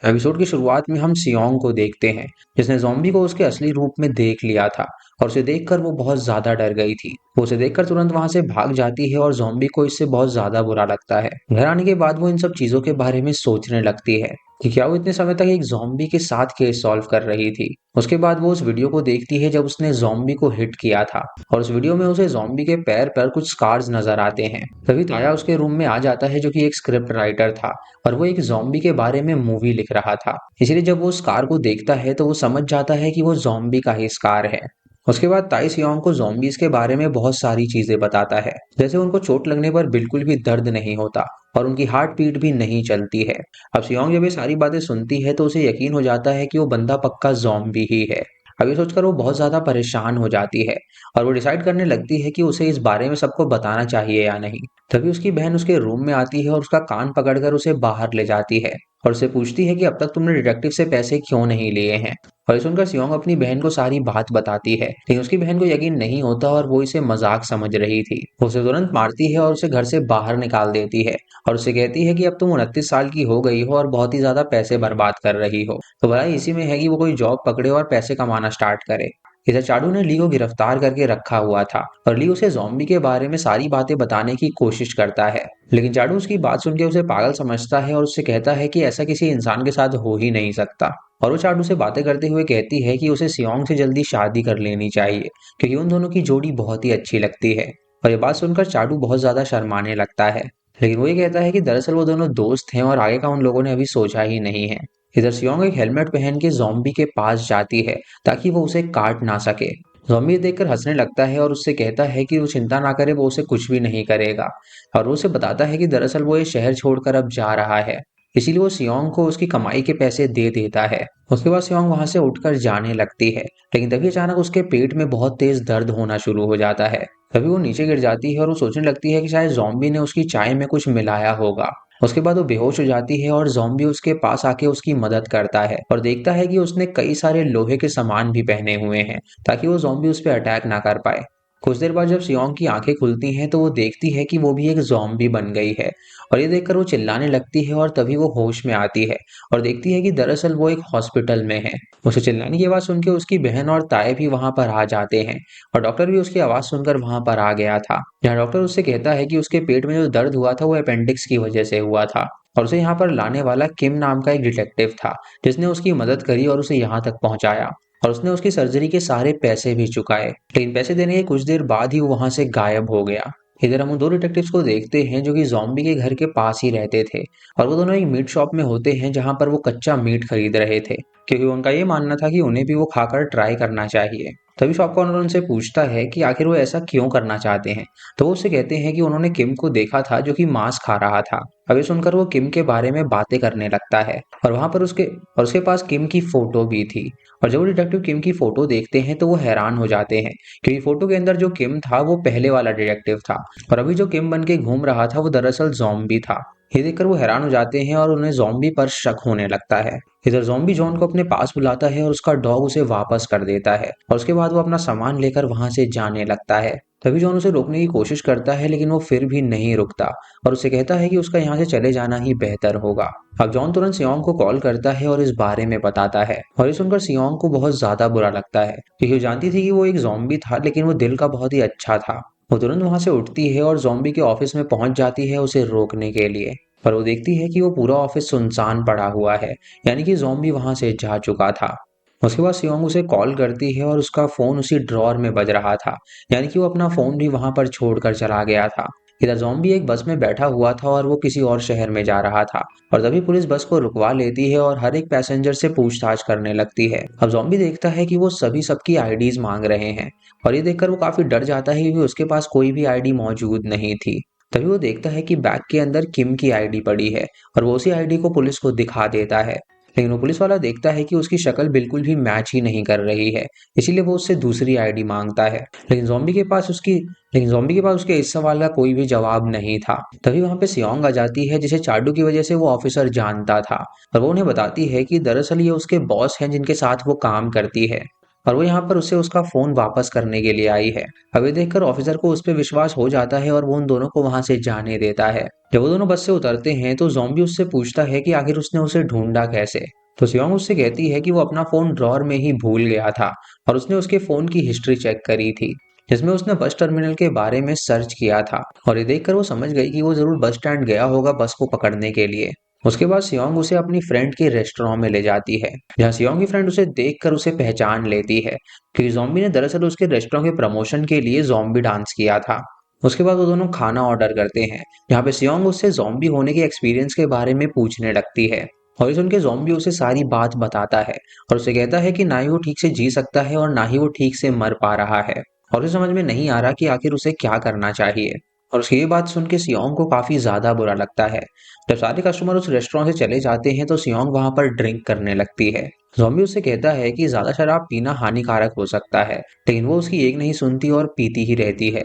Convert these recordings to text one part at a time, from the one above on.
Episode की शुरुआत में हम सियोंग को देखते हैं, जिसने ज़ॉम्बी को उसके असली रूप में देख लिया था और उसे देखकर वो बहुत ज़्यादा डर गई थी। वो उसे देखकर तुरंत वहां से भाग जाती है और ज़ॉम्बी को इससे बहुत ज़्यादा बुरा लगता है। घर आने के बाद वो इन सब चीज़ों के बारे में सोचने लगती है कि क्या वो इतने समय तक एक ज़ॉम्बी के साथ केस सॉल्व कर रही थी। उसके बाद वो उस वीडियो को देखती है जब उसने ज़ॉम्बी को हिट किया था और उस वीडियो में उसे ज़ॉम्बी के पैर पर कुछ स्कार्स नजर आते हैं। तभी ताया उसके रूम में आ जाता है, जो कि एक स्क्रिप्ट राइटर था और वो एक ज़ॉम्बी के बारे में मूवी लिख रहा था। इसलिए जब वो स्कार को देखता है तो वो समझ जाता है कि वो ज़ॉम्बी का ही स्कार है। उसके बाद ताई सियोंग को ज़ॉम्बीज़ के बारे में बहुत सारी चीज़ें बताता है, जैसे उनको चोट लगने पर बिल्कुल भी दर्द नहीं होता और उनकी हार्ट बीट भी नहीं चलती है। अब सियोंग जब ये सारी बातें सुनती है तो उसे यकीन हो जाता है कि वो बंदा पक्का ज़ॉम्बी ही है। अब ये सोचकर वो बहुत ज़्यादा परेशान हो जाती है और वो डिसाइड करने लगती है कि उसे इस बारे में सबको बताना चाहिए या नहीं। तभी उसकी बहन उसके रूम में आती है और उसका कान पकड़कर उसे बाहर ले जाती है और उससे पूछती है कि अब तक तुमने डिटेक्टिव से पैसे क्यों नहीं लिए हैं। और ये सुनकर सियोंग अपनी बहन को सारी बात बताती है, लेकिन उसकी बहन को यकीन नहीं होता और वो इसे मजाक समझ रही थी। वो उसे तुरंत मारती है और उसे घर से बाहर निकाल देती है और उसे कहती है कि अब तुम 29 साल की हो गई हो और बहुत ही ज्यादा पैसे बर्बाद कर रही हो, तो भलाई इसी में है कि वो कोई जॉब पकड़े और पैसे कमाना स्टार्ट करे। इधर चाडू ने ली को गिरफ्तार करके रखा हुआ था और ली उसे ज़ॉम्बी के बारे में सारी बातें बताने की कोशिश करता है, लेकिन चाडू उसकी बात सुन के उसे पागल समझता है और उससे कहता है कि ऐसा किसी इंसान के साथ हो ही नहीं सकता। और वो चाडू से बातें करते हुए कहती है कि उसे सियोंग से जल्दी शादी कर लेनी चाहिए, क्योंकि उन दोनों की जोड़ी बहुत ही अच्छी लगती है। और ये बात सुनकर चाडू बहुत ज्यादा शर्माने लगता है, लेकिन वो ये कहता है कि दरअसल वो दोनों दोस्त हैं और आगे का उन लोगों ने अभी सोचा ही नहीं है। इधर सियोंग एक हेलमेट पहन के ज़ॉम्बी के पास जाती है ताकि वो उसे काट ना सके। ज़ॉम्बी देखकर हंसने लगता है और उससे कहता है कि वो चिंता ना करे, वो उसे कुछ भी नहीं करेगा। और वो उसे बताता है कि दरअसल वो ये शहर छोड़कर अब जा रहा है, इसीलिए वो सियोंग को उसकी कमाई के पैसे दे देता है। उसके बाद सियोंग वहां से उठकर जाने लगती है, लेकिन तभी अचानक उसके पेट में बहुत तेज दर्द होना शुरू हो जाता है। तभी वो नीचे गिर जाती है और वो सोचने लगती है कि शायद ज़ॉम्बी ने उसकी चाय में कुछ मिलाया होगा। उसके बाद वो बेहोश हो जाती है और ज़ॉम्बी उसके पास आके उसकी मदद करता है और देखता है कि उसने कई सारे लोहे के सामान भी पहने हुए हैं ताकि वो ज़ॉम्बी उस पर अटैक ना कर पाए। कुछ देर बाद जब सियोंग की आंखें खुलती हैं तो वो देखती है कि वो भी एक ज़ॉम्बी बन गई है और ये देखकर वो चिल्लाने लगती है और तभी वो होश में आती है और देखती है कि दरअसल वो एक हॉस्पिटल में है। उसे चिल्लाने की आवाज़ सुन के उसकी बहन और ताए भी वहां पर आ जाते हैं और डॉक्टर भी उसकी आवाज़ सुनकर वहां पर आ गया था, जहाँ डॉक्टर उससे कहता है कि उसके पेट में जो दर्द हुआ था वो अपेंडिक्स की वजह से हुआ था और उसे यहाँ पर लाने वाला किम नाम का एक डिटेक्टिव था, जिसने उसकी मदद करी और उसे यहाँ तक पहुंचाया और उसने उसकी सर्जरी के सारे पैसे भी चुकाए। लेकिन पैसे देने के कुछ देर बाद ही वो वहां से गायब हो गया। इधर हम उन दो डिटेक्टिव्स को देखते हैं जो कि ज़ॉम्बी के घर के पास ही रहते थे और वो दोनों एक मीट शॉप में होते हैं जहां पर वो कच्चा मीट खरीद रहे थे, क्योंकि उनका ये मानना था कि उन्हें भी वो खाकर ट्राई करना चाहिए। तभी शॉप ऑनर उनसे पूछता है कि आखिर वो ऐसा क्यों करना चाहते हैं, तो वो उससे कहते हैं कि उन्होंने किम को देखा था जो कि मांस खा रहा था। अब ये सुनकर वो किम के बारे में बातें करने लगता है और वहां पर उसके पास किम की फोटो भी थी। और जब वो डिटेक्टिव किम की फोटो देखते हैं तो वो हैरान हो जाते हैं, क्योंकि फोटो के अंदर जो किम था वो पहले वाला डिटेक्टिव था और अभी जो किम बन के घूम रहा था वो दरअसल ज़ॉम्बी था। ये देखकर वो हैरान हो जाते हैं और उन्हें ज़ॉम्बी पर शक होने लगता है। इधर ज़ॉम्बी जॉन को अपने पास बुलाता है और उसका डॉग उसे वापस कर देता है और उसके बाद वो अपना सामान लेकर वहां से जाने लगता है। तभी जॉन उसे रोकने की कोशिश करता है, लेकिन वो फिर भी नहीं रुकता और उसे कहता है कि उसका यहाँ से चले जाना ही बेहतर होगा। अब जॉन तुरंत सियोंग को कॉल करता है और इस बारे में बताता है और ये सुनकर सियोंग को बहुत ज्यादा बुरा लगता है, क्योंकि वो जानती थी कि वो एक ज़ॉम्बी था, लेकिन वो दिल का बहुत ही अच्छा था। वो तुरंत वहां से उठती है और ज़ॉम्बी के ऑफिस में पहुंच जाती है उसे रोकने के लिए, पर वो देखती है कि वो पूरा ऑफिस सुनसान पड़ा हुआ है, यानी कि ज़ॉम्बी वहां से जा चुका था। उसके बाद सियोंग उसे कॉल करती है और उसका फोन उसी ड्रॉर में बज रहा था, यानी कि वो अपना फोन भी वहां पर छोड़कर चला गया था। इधर ज़ॉम्बी एक बस में बैठा हुआ था और वो किसी और शहर में जा रहा था और तभी पुलिस बस को रुकवा लेती है और हर एक पैसेंजर से पूछताछ करने लगती है। अब ज़ॉम्बी देखता है कि वो सभी सबकी आईडीज मांग रहे हैं और ये देखकर वो काफी डर जाता है, क्योंकि उसके पास कोई भी आईडी मौजूद नहीं थी। तभी वो देखता है कि बैग के अंदर किम की आईडी पड़ी है और वो उसी आईडी को पुलिस को दिखा देता है, लेकिन वो पुलिस वाला देखता है कि उसकी शक्ल बिल्कुल भी मैच ही नहीं कर रही है, इसीलिए वो उससे दूसरी आईडी मांगता है। लेकिन ज़ॉम्बी के पास उसके इस सवाल का कोई भी जवाब नहीं था। तभी वहां पे सियोंग आ जाती है, जिसे चाडू की वजह से वो ऑफिसर जानता था और वो उन्हें बताती है कि दरअसल ये उसके बॉस हैं जिनके साथ वो काम करती है। और वो यहाँ पर उससे उसका फोन वापस करने के लिए आई है। अब ये देखकर ऑफिसर को उस पर विश्वास हो जाता है और वो उन दोनों को वहां से जाने देता है। जब वो दोनों बस से उतरते हैं तो जॉम्बी उससे पूछता है कि आखिर उसने उसे ढूंढा कैसे। तो सियोंग उससे कहती है कि वो अपना फोन ड्रॉर में ही भूल गया था और उसने उसके फोन की हिस्ट्री चेक करी थी, जिसमें उसने बस टर्मिनल के बारे में सर्च किया था। और ये देखकर वो समझ गई कि वो जरूर बस स्टैंड गया होगा बस को पकड़ने के लिए। उसके बाद सियोंग उसे अपनी फ्रेंड के रेस्टोरेंट में ले जाती है, जहाँ सियोंग की फ्रेंड उसे देखकर उसे पहचान लेती है, क्योंकि जॉम्बी ने दरअसल उसके रेस्टोरेंट के प्रमोशन के लिए जॉम्बी डांस किया था। उसके बाद वो दोनों खाना ऑर्डर करते हैं, जहाँ पे सियोंग उससे जॉम्बी होने के एक्सपीरियंस के बारे में पूछने लगती है। और ये सुन के जॉम्बी उसे सारी बात बताता है और उसे कहता है कि ना ही वो ठीक से जी सकता है और ना ही वो ठीक से मर पा रहा है, और उसे समझ में नहीं आ रहा कि आखिर उसे क्या करना चाहिए। और उसकी ये बात सुन के सियोंग को काफी ज्यादा बुरा लगता है। जब सारे कस्टमर उस रेस्टोरेंट से चले जाते हैं तो सियोंग वहां पर ड्रिंक करने लगती है। जॉम्बी उससे कहता है कि ज्यादा शराब पीना हानिकारक हो सकता है, लेकिन वो उसकी एक नहीं सुनती और पीती ही रहती है।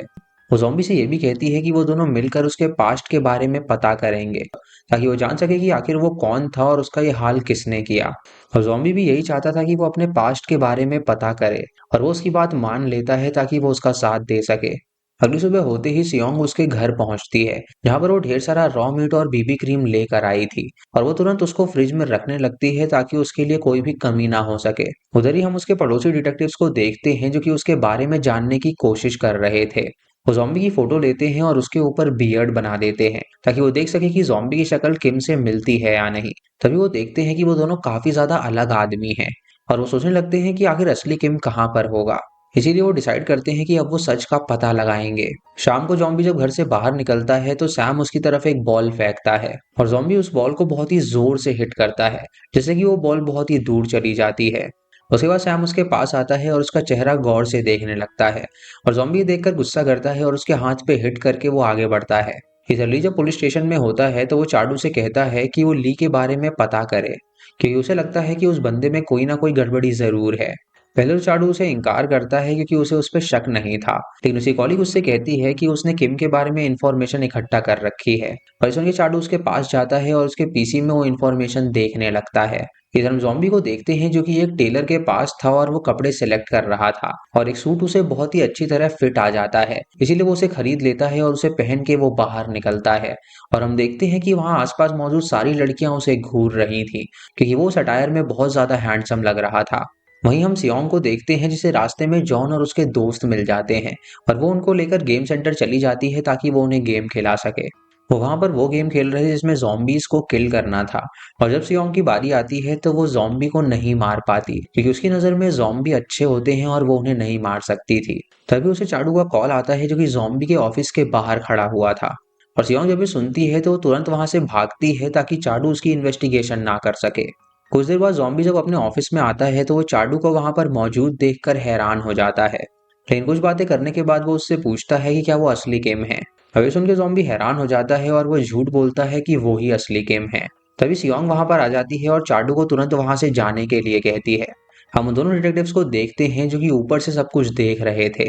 वो जॉम्बी से ये भी कहती है कि वो दोनों मिलकर उसके पास्ट के बारे में पता करेंगे, ताकि वो जान सके कि आखिर वो कौन था और उसका ये हाल किसने किया। और जॉम्बी भी यही चाहता था कि वो अपने पास्ट के बारे में पता करे, और वो उसकी बात मान लेता है ताकि वो उसका साथ दे सके। अगली सुबह होते ही सियोंग उसके घर पहुंचती है, जहां पर वो ढेर सारा रॉ मीट और बीबी क्रीम लेकर आई थी, और वो तुरंत उसको फ्रिज में रखने लगती है ताकि उसके लिए कोई भी कमी ना हो सके। उधर ही हम उसके पड़ोसी डिटेक्टिव्स को देखते हैं जो कि उसके बारे में जानने की कोशिश कर रहे थे। वो जॉम्बी की फोटो लेते हैं और उसके ऊपर बियर्ड बना देते हैं, ताकि वो देख सके कि जॉम्बी की शक्ल किम से मिलती है या नहीं। तभी वो देखते हैं कि वो दोनों काफी ज्यादा अलग आदमी हैं, और वो सोचने लगते हैं कि आखिर असली किम कहाँ पर होगा। इसीलिए वो डिसाइड करते हैं कि अब वो सच का पता लगाएंगे। शाम को जॉम्बी जब घर से बाहर निकलता है तो सैम उसकी तरफ एक बॉल फेंकता है, और जॉम्बी उस बॉल को बहुत ही जोर से हिट करता है, जिससे कि वो बॉल बहुत ही दूर चली जाती है। उसके बाद सैम उसके पास आता है और उसका चेहरा गौर से देखने लगता है, और जॉम्बी देखकर गुस्सा करता है और उसके हाथ पे हिट करके वो आगे बढ़ता है। इधर ली जब पुलिस स्टेशन में होता है तो वो चाडू से कहता है कि वो ली के बारे में पता करे, क्योंकि उसे लगता है कि उस बंदे में कोई ना कोई गड़बड़ी जरूर है। पहले तो चाडू उसे इनकार करता है क्योंकि उसे उस पर शक नहीं था, लेकिन उसकी कॉलीग उससे कहती है कि उसने किम के बारे में इंफॉर्मेशन इकट्ठा कर रखी है। और सुन के चाडू उसके पास जाता है और उसके पीसी में वो इंफॉर्मेशन देखने लगता है। इधर हम जॉम्बी को देखते हैं जो कि एक टेलर के पास था और वो कपड़े सिलेक्ट कर रहा था, और एक सूट उसे बहुत ही अच्छी तरह फिट आ जाता है, इसीलिए वो उसे खरीद लेता है और उसे पहन के वो बाहर निकलता है। और हम देखते हैं कि वहां आसपास मौजूद सारी लड़कियां उसे घूर रही थी, क्योंकि वो उस अटायर में बहुत ज्यादा हैंडसम लग रहा था। वहीं हम सियोंग को देखते हैं जिसे रास्ते में जॉन और उसके दोस्त मिल जाते हैं, और वो उनको लेकर गेम सेंटर चली जाती है ताकि वो उन्हें गेम खिला सके। वो वहां पर वो गेम खेल रहे थे जिसमें जॉम्बीज को किल करना था, और जब सियोंग की बारी आती है तो वो जॉम्बी को नहीं मार पाती, क्योंकि उसकी नजर में जॉम्बी अच्छे होते हैं और वो उन्हें नहीं मार सकती थी। तभी उसे चाडू का कॉल आता है जो कि जॉम्बी के ऑफिस के बाहर खड़ा हुआ था। और सियोंग जब ये सुनती है तो वो तुरंत वहां से भागती है ताकि चाडू उसकी इन्वेस्टिगेशन ना कर सके। कुछ देर बाद जॉम्बी जब अपने ऑफिस में आता है तो वो चाडू को वहां पर मौजूद देखकर हैरान हो जाता है, लेकिन कुछ बातें करने के बाद वो उससे पूछता है कि क्या वो असली किम है। अभी सुन के जॉम्बी हैरान हो जाता है और वो झूठ बोलता है कि वो ही असली किम है। तभी सियोंग वहां पर आ जाती है और चाडू को तुरंत वहां से जाने के लिए कहती है। हम उन दोनों डिटेक्टिव्स को देखते हैं जो कि ऊपर से सब कुछ देख रहे थे।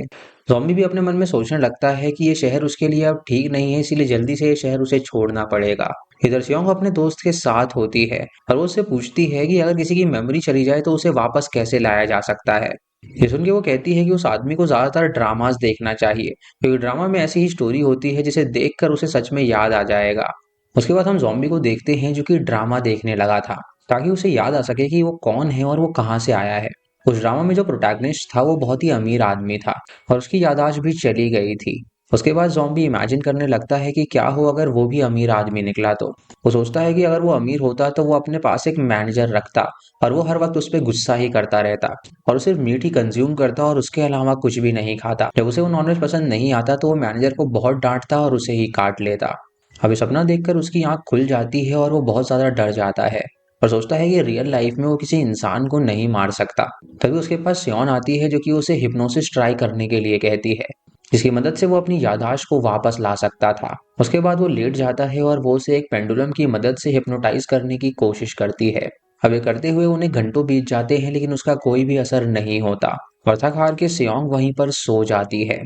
जॉम्बी भी अपने मन में सोचने लगता है कि ये शहर उसके लिए अब ठीक नहीं है, इसीलिए जल्दी से ये शहर उसे छोड़ना पड़ेगा। इधर सियोंग अपने दोस्त के साथ होती है और वो उससे पूछती है कि अगर किसी की मेमोरी चली जाए तो उसे वापस कैसे लाया जा सकता है। ये सुन के वो कहती है कि उस आदमी को ज्यादातर ड्रामास देखना चाहिए, क्योंकि ड्रामा में ऐसी ही स्टोरी होती है जिसे देखकर उसे सच में याद आ जाएगा। उसके बाद हम जॉम्बी को देखते हैं जो कि ड्रामा देखने लगा था, ताकि उसे याद आ सके कि वो कौन है और वो कहाँ से आया है। उस ड्रामा में जो प्रोटैगनिस्ट था वो बहुत ही अमीर आदमी था, और उसकी याददाश्त भी चली गई थी। उसके बाद जॉम्बी इमेजिन करने लगता है कि क्या हो अगर वो भी अमीर आदमी निकला तो। वो सोचता है कि अगर वो अमीर होता तो वो अपने पास एक मैनेजर रखता, और वो हर वक्त उस पर गुस्सा ही करता रहता, और वो सिर्फ मीट ही कंज्यूम करता और उसके अलावा कुछ भी नहीं खाता। जब उसे वो नॉनवेज पसंद नहीं आता तो वो मैनेजर को बहुत डांटता और उसे ही काट लेता। अब ये सपना देखकर उसकी आंख खुल जाती है और वो बहुत ज्यादा डर जाता है, और सोचता है कि रियल लाइफ में वो किसी इंसान को नहीं मार सकता। तभी उसके पास सियोन आती है जो कि उसे हिप्नोसिस ट्राई करने के लिए कहती है, जिसकी मदद से वो अपनी याददाश्त को वापस ला सकता था। उसके बाद वो लेट जाता है और वो उसे एक पेंडुलम की मदद से हिप्नोटाइज करने की कोशिश करती है। अब ये करते हुए उन्हें घंटों बीत जाते हैं, लेकिन उसका कोई भी असर नहीं होता, और थक हार के सियोंग वहीं पर सो जाती है।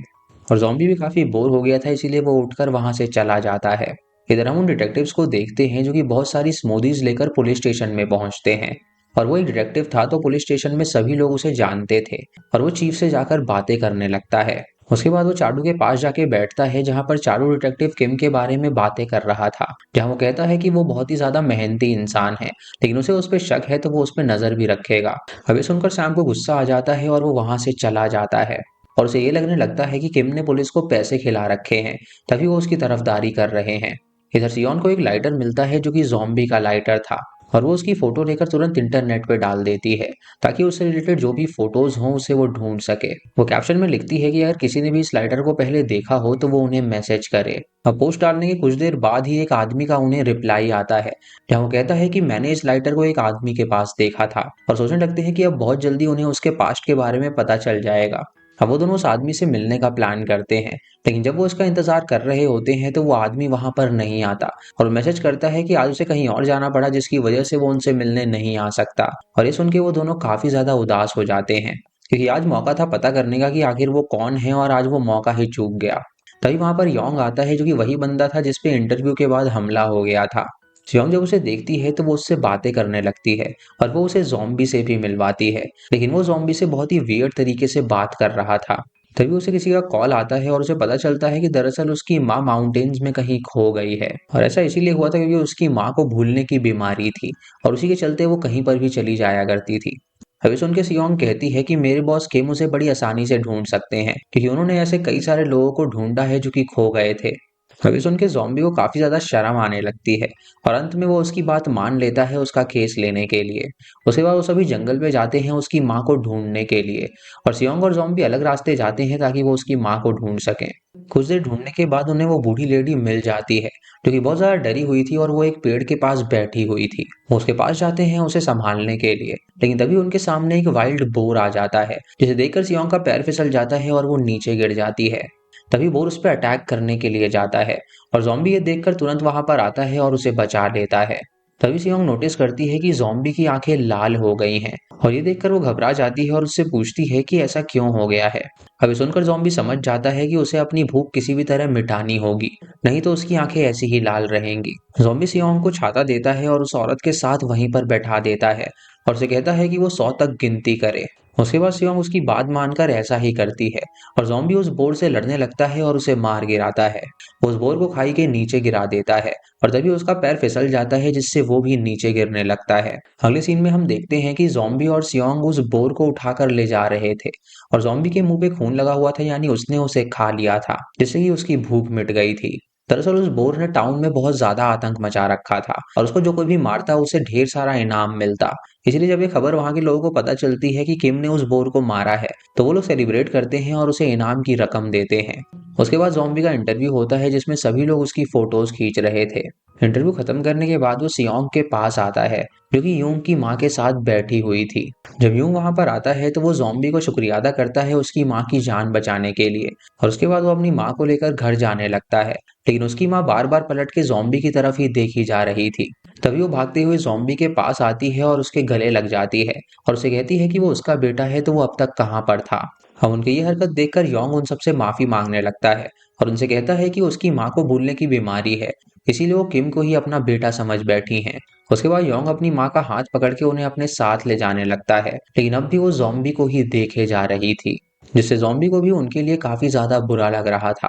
और जॉम्बी भी काफी बोर हो गया था, इसीलिए वो उठकर वहां से चला जाता है। इधर हम उन डिटेक्टिव्स को देखते हैं जो कि बहुत सारी स्मूदीज लेकर पुलिस स्टेशन में पहुंचते हैं। और वो एक डिटेक्टिव था, तो पुलिस स्टेशन में सभी लोग उसे जानते थे और वो चीफ से जाकर बातें करने लगता है। उसके बाद वो चाडू के पास जाके बैठता है, जहाँ पर चाडू डिटेक्टिव किम के बारे में बातें कर रहा था, जहाँ वो कहता है कि वो बहुत ही ज्यादा मेहनती इंसान है, लेकिन उसे उस पर शक है तो वो उस पर नजर भी रखेगा। अब ये सुनकर सैम को गुस्सा आ जाता है और वो वहां से चला जाता है और उसे ये लगने लगता है कि किम ने पुलिस को पैसे खिला रखे हैं, तभी वो उसकी तरफदारी कर रहे हैं। इधर सियोन को एक लाइटर मिलता है जो कि ज़ॉम्बी का लाइटर था और वो उसकी फोटो लेकर तुरंत इंटरनेट पे डाल देती है, ताकि उससे रिलेटेड जो भी फोटोज हों उसे वो ढूंढ सके। वो कैप्शन में लिखती है कि अगर किसी ने भी इस लाइटर को पहले देखा हो तो वो उन्हें मैसेज करे। अब पोस्ट डालने के कुछ देर बाद ही एक आदमी का उन्हें रिप्लाई आता है, जहाँ वो कहता है कि मैंने इस लाइटर को एक आदमी के पास देखा था, और सोचने लगते हैं कि अब बहुत जल्दी उन्हें उसके पास्ट के बारे में पता चल जाएगा। अब वो दोनों उस आदमी से मिलने का प्लान करते हैं, लेकिन जब वो उसका इंतजार कर रहे होते हैं तो वो आदमी वहां पर नहीं आता और मैसेज करता है कि आज उसे कहीं और जाना पड़ा, जिसकी वजह से वो उनसे मिलने नहीं आ सकता। और ये सुन के वो दोनों काफी ज्यादा उदास हो जाते हैं, क्योंकि आज मौका था पता करने का कि आखिर वो कौन है, और आज वो मौका ही चूक गया। तभी वहां पर योंग आता है, जो कि वही बंदा था जिसपे इंटरव्यू के बाद हमला हो गया था। योंग जब उसे देखती है तो वो उससे बातें करने लगती है और वो उसे ज़ॉम्बी से भी मिलवाती है, लेकिन वो ज़ॉम्बी से बहुत ही वियर्ड तरीके से बात कर रहा था। तभी उसे किसी का कॉल आता है और उसे पता चलता है कि दरअसल उसकी माँ माउंटेन्स में कहीं खो गई है, और ऐसा इसीलिए हुआ था क्योंकि उसकी माँ को भूलने की बीमारी थी और उसी के चलते वो कहीं पर भी चली जाया करती थी। अभी सुन के सियोंग कहती है कि मेरे बॉस किम उसे बड़ी आसानी से ढूंढ सकते हैं, क्योंकि उन्होंने ऐसे कई सारे लोगों को ढूंढा है जो कि खो गए थे। अभी सुन के ज़ॉम्बी को काफी ज्यादा शर्म आने लगती है और अंत में वो उसकी बात मान लेता है उसका केस लेने के लिए। उसके बाद वो सभी जंगल में जाते हैं उसकी माँ को ढूंढने के लिए, और सियोंग और ज़ॉम्बी अलग रास्ते जाते हैं ताकि वो उसकी माँ को ढूंढ सकें। कुछ देर ढूंढने के बाद उन्हें वो बूढ़ी लेडी मिल जाती है, जो कि बहुत ज्यादा डरी हुई थी और वो एक पेड़ के पास बैठी हुई थी। वो उसके पास जाते हैं उसे संभालने के लिए, लेकिन तभी उनके सामने एक वाइल्ड बोर आ जाता है, जिसे देखकर सियोंग का पैर फिसल जाता है और वो नीचे गिर जाती है। तभी बोर उस पर अटैक करने के लिए जाता है और ज़ॉम्बी ये देखकर तुरंत वहां पर आता है और उसे बचा लेता है। तभी सियोंग नोटिस करती है कि ज़ॉम्बी की आंखें लाल हो गई हैं, और ये देखकर वो घबरा जाती है और उससे पूछती है कि ऐसा क्यों हो गया है। अभी सुनकर ज़ॉम्बी समझ जाता है कि उसे अपनी भूख किसी भी तरह मिटानी होगी, नहीं तो उसकी आंखें ऐसी ही लाल रहेंगी। ज़ॉम्बी सियोंग को छाता देता है और उस औरत के साथ वहीं पर बैठा देता है और उसे कहता है कि वो 100 तक गिनती करे। उसके बाद सियोंग उसकी बात मानकर ऐसा ही करती है और ज़ॉम्बी उस बोर से लड़ने लगता है और उसे मार गिराता है। वो उस बोर को खाई के नीचे गिरा देता है और तभी उसका पैर फिसल जाता है, जिससे वो भी नीचे गिरने लगता है। अगले सीन में हम देखते हैं कि ज़ॉम्बी और सियोंग उस बोर को उठाकर ले जा रहे थे और ज़ॉम्बी के मुंह पे खून लगा हुआ था, यानी उसने उसे खा लिया था, जिससे कि उसकी भूख मिट गई थी। दरअसल उस बोर ने टाउन में बहुत ज्यादा आतंक मचा रखा था और उसको जो कोई भी मारता उसे ढेर सारा इनाम मिलता। इसलिए जब ये खबर वहां के लोगों को पता चलती है कि किम ने उस बोर को मारा है, तो वो लोग सेलिब्रेट करते हैं और उसे इनाम की रकम देते हैं। उसके बाद ज़ॉम्बी का इंटरव्यू होता है, जिसमें सभी लोग उसकी फोटोज खींच रहे थे। इंटरव्यू खत्म करने के बाद वो सियोंग के पास आता है, जो कि यूंग की माँ के साथ बैठी हुई थी। जब यूंग वहां पर आता है तो वो ज़ॉम्बी को शुक्रिया अदा करता है उसकी माँ की जान बचाने के लिए, और उसके बाद वो अपनी माँ को लेकर घर जाने लगता है, लेकिन उसकी माँ बार बार पलट के ज़ॉम्बी की तरफ ही देखी जा रही थी। तभी वो भागते हुए ज़ॉम्बी के पास आती है और उसके गले लग जाती है और उसे कहती है कि वो उसका बेटा है, तो वो अब तक कहाँ पर था। अब उनकी ये हरकत देखकर योंग उन सबसे माफी मांगने लगता है और उनसे कहता है कि उसकी माँ को भूलने की बीमारी है, इसीलिए वो किम को ही अपना बेटा समझ बैठी हैं। उसके बाद योंग अपनी माँ का हाथ पकड़ के उन्हें अपने साथ ले जाने लगता है, लेकिन अब भी वो ज़ॉम्बी को ही देखे जा रही थी, जिससे ज़ॉम्बी को भी उनके लिए काफी ज्यादा बुरा लग रहा था।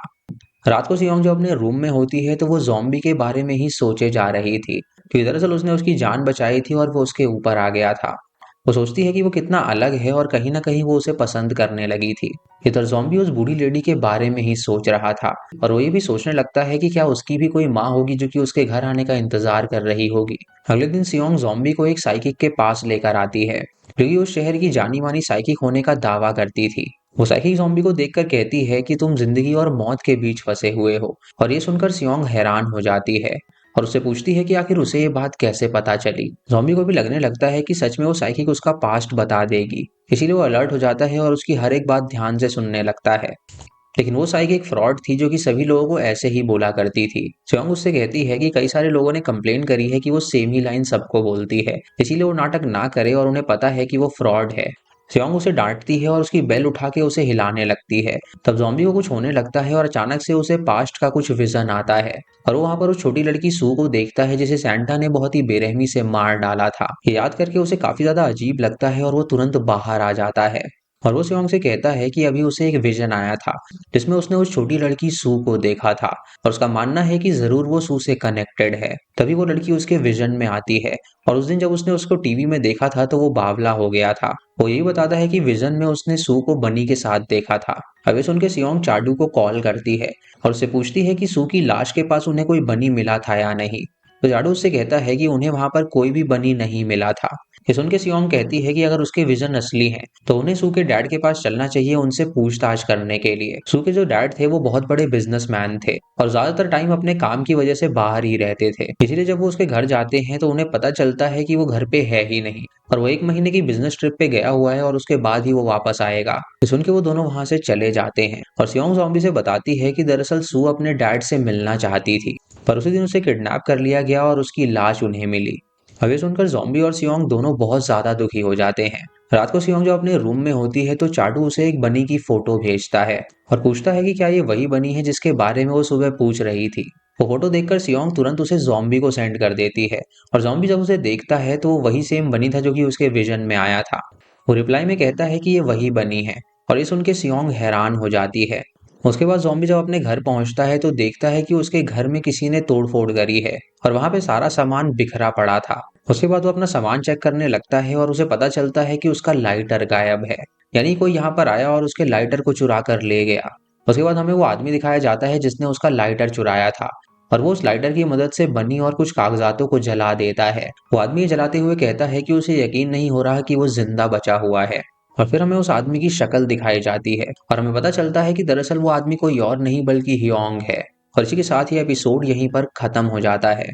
रात को सियोंग जब अपने रूम में होती है तो वो ज़ॉम्बी के बारे में ही सोचे जा रही थी, क्योंकि दरअसल उसने उसकी जान बचाई थी और वो उसके ऊपर आ गया था। वो सोचती है कि वो कितना अलग है और कहीं ना कहीं वो उसे पसंद करने लगी थी। इधर ज़ॉम्बी उस बूढ़ी लेडी के बारे में ही सोच रहा था और वो ये भी सोचने लगता है कि क्या उसकी भी कोई माँ होगी जो कि उसके घर आने का इंतजार कर रही होगी। अगले दिन सियोंग ज़ॉम्बी को एक साइकिक के पास लेकर आती है, जो कि उस शहर की जानी मानी साइकिक होने का दावा करती थी। वो साइकिक ज़ॉम्बी को देखकर कहती है कि तुम जिंदगी और मौत के बीच फंसे हुए हो, और ये सुनकर सियोंग हैरान हो जाती है और उससे पूछती है कि आखिर उसे ये बात कैसे पता चली। ज़ॉम्बी को भी लगने लगता है कि सच में वो साइकिक उसका पास्ट बता देगी, इसीलिए वो अलर्ट हो जाता है और उसकी हर एक बात ध्यान से सुनने लगता है। लेकिन वो साइकिक एक फ्रॉड थी, जो कि सभी लोगों को ऐसे ही बोला करती थी। सियोंग उससे कहती है कि कई सारे लोगों ने कंप्लेन करी है कि वो सेम ही लाइन सबको बोलती है, इसीलिए वो नाटक ना करे और उन्हें पता है कि वो फ्रॉड है। सियोंग उसे डांटती है और उसकी बेल उठा के उसे हिलाने लगती है। तब ज़ॉम्बी को कुछ होने लगता है और अचानक से उसे पास्ट का कुछ विजन आता है और वो वहाँ पर उस छोटी लड़की सू को देखता है जिसे सैंटा ने बहुत ही बेरहमी से मार डाला था। ये याद करके उसे काफी ज्यादा अजीब लगता है और वो तुरंत बाहर आ जाता है और वो सियोंग से कहता है कि अभी उसे एक विजन आया था जिसमें उसने उस छोटी लड़की सू को देखा था और उसका मानना है कि जरूर वो सू से कनेक्टेड है। तभी वो लड़की उसके विजन में आती है और उस दिन जब उसने उसको टीवी में देखा था तो वो बावला हो गया था। वो यही बताता है कि विजन में उसने सू को बनी के साथ देखा था। अब ये सुन के सियोंग चाडू को कॉल करती है और उससे पूछती है कि सू की लाश के पास उन्हें कोई बनी मिला था या नहीं। तो जाडू उससे कहता है कि उन्हें वहां पर कोई भी बनी नहीं मिला था। ये सुन के सियोंग कहती है कि अगर उसके विजन असली हैं तो उन्हें सू के डैड के पास चलना चाहिए उनसे पूछताछ करने के लिए। सू के जो डैड थे वो बहुत बड़े बिजनेसमैन थे और ज्यादातर टाइम अपने काम की वजह से बाहर ही रहते थे, इसीलिए जब वो उसके घर जाते हैं तो उन्हें पता चलता है कि वो घर पे है ही नहीं और वो 1 महीने की बिजनेस ट्रिप पे गया हुआ है और उसके बाद ही वो वापस आएगा। ये सुन के वो दोनों वहां से चले जाते हैं और सियोंग ज़ॉम्बी से बताती है कि दरअसल सू अपने डैड से मिलना चाहती थी पर उसी दिन उसे किडनैप कर लिया गया और उसकी लाश उन्हें मिली। अब ये सुनकर ज़ॉम्बी और सियोंग दोनों बहुत ज्यादा दुखी हो जाते हैं। रात को सियोंग जब अपने रूम में होती है तो चाडू उसे एक बनी की फोटो भेजता है और पूछता है कि क्या ये वही बनी है जिसके बारे में वो सुबह पूछ रही थी। वो फोटो देखकर सियोंग तुरंत उसे ज़ॉम्बी को सेंड कर देती है और ज़ॉम्बी जब उसे देखता है तो वो वही सेम बनी था जो कि उसके विजन में आया था। वो रिप्लाई में कहता है कि ये वही बनी है और ये सुन के सियोंग हैरान हो जाती है। उसके बाद ज़ॉम्बी जब अपने घर पहुंचता है तो देखता है कि उसके घर में किसी ने तोड़फोड़ करी है और वहां पे सारा सामान बिखरा पड़ा था। उसके बाद वो अपना सामान चेक करने लगता है और उसे पता चलता है कि उसका लाइटर गायब है, यानी कोई यहाँ पर आया और उसके लाइटर को चुरा कर ले गया। उसके बाद हमें वो आदमी दिखाया जाता है जिसने उसका लाइटर चुराया था और वो उस लाइटर की मदद से बनी और कुछ कागजातों को जला देता है। वो आदमी ये जलाते हुए कहता है कि उसे यकीन नहीं हो रहा कि वो जिंदा बचा हुआ है और फिर हमें उस आदमी की शक्ल दिखाई जाती है और हमें पता चलता है कि दरअसल वो आदमी कोई और नहीं बल्कि हियोंग है। और इसी के साथ ही एपिसोड यहीं पर खत्म हो जाता है।